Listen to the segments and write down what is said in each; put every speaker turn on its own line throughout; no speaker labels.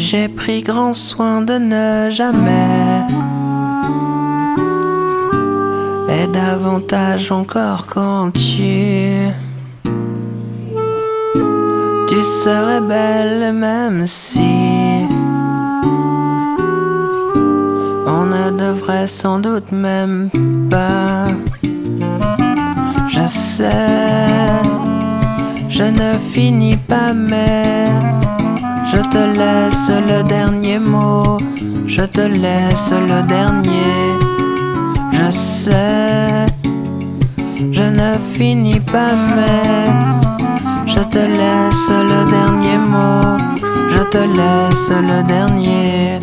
J'ai pris grand soin de ne jamais, et davantage encore quand tu serais belle, même si on ne devrait sans doute même pas. Je sais, je ne finis pas, mais je te laisse le dernier mot, je te laisse le dernier. Je sais, je ne finis pas, mais je te laisse le dernier mot, je te laisse le dernier.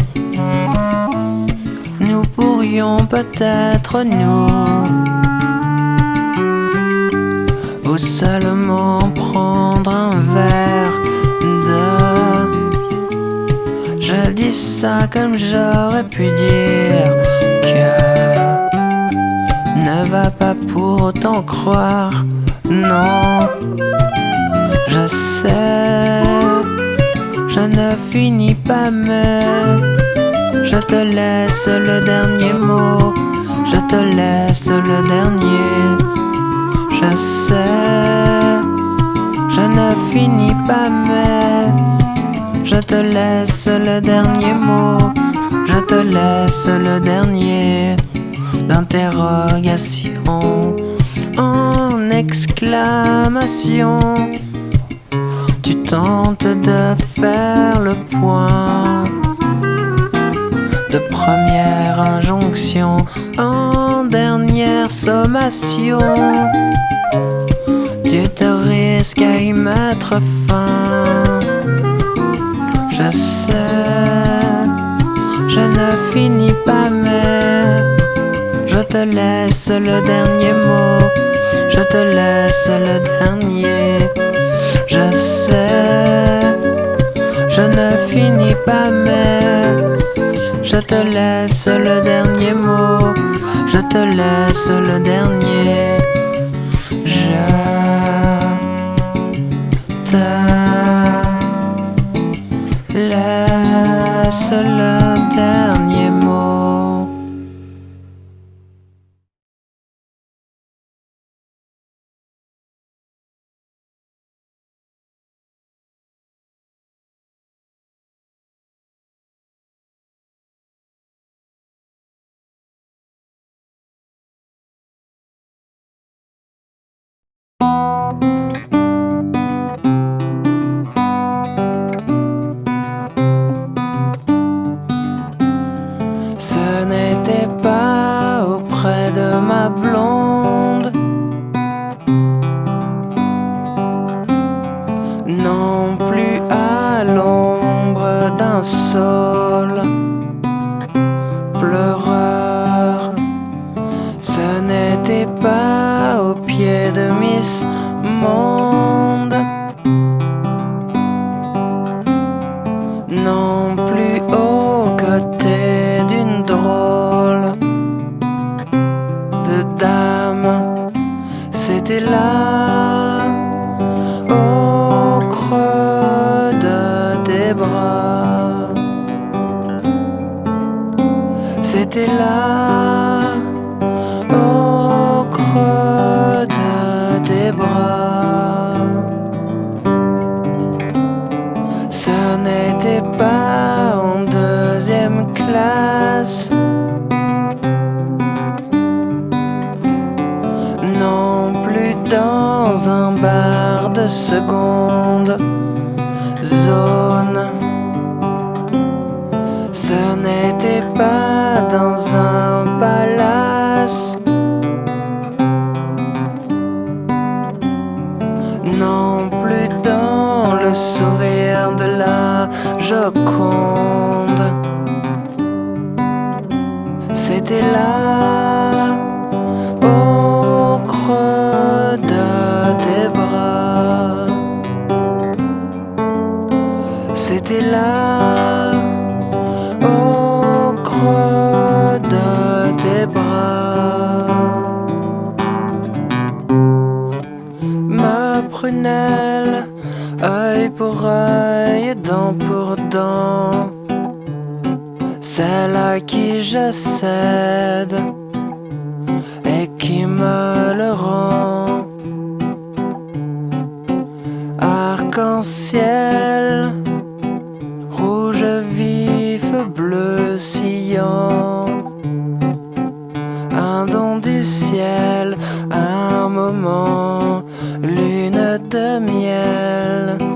Nous pourrions peut-être ou seulement prendre un verre de. Je dis ça comme j'aurais pu dire que ne va pas pour autant croire, non. Je sais, je ne finis pas, mais je te laisse le dernier mot, je te laisse le dernier. Je sais, je ne finis pas, mais je te laisse le dernier mot, je te laisse le dernier. D'interrogation en exclamation, tu tentes de faire le point, de première injonction en dernière sommation. Tu te risques à y mettre fin. Je sais, je ne finis pas, mais je te laisse le dernier mot, je te laisse le dernier. Je sais, je ne finis pas, mais je te laisse le dernier mot, je te laisse le dernier. Je te laisse le dernier mot. Ce n'était pas auprès de ma blonde, non plus à l'ombre d'un saule pleureur. Ce n'était pas au pied de Miss Monde, non plus aux côtés d'une drôle de dame. C'était là, au creux de tes bras. C'était là, au creux de tes bras. Ce n'était pas en deuxième classe, non plus dans un bar de seconde zone. Ce n'était pas dans un palace, non plus dans le sourire de la Joconde. C'était là, au creux de tes bras. C'était là, au creux de tes bras. Ma prunelle œil pour œil, dent pour dent, celle à qui je cède et qui me le rend. Arc-en-ciel, rouge vif, bleu sciant, un don du ciel, un moment, lune de miel.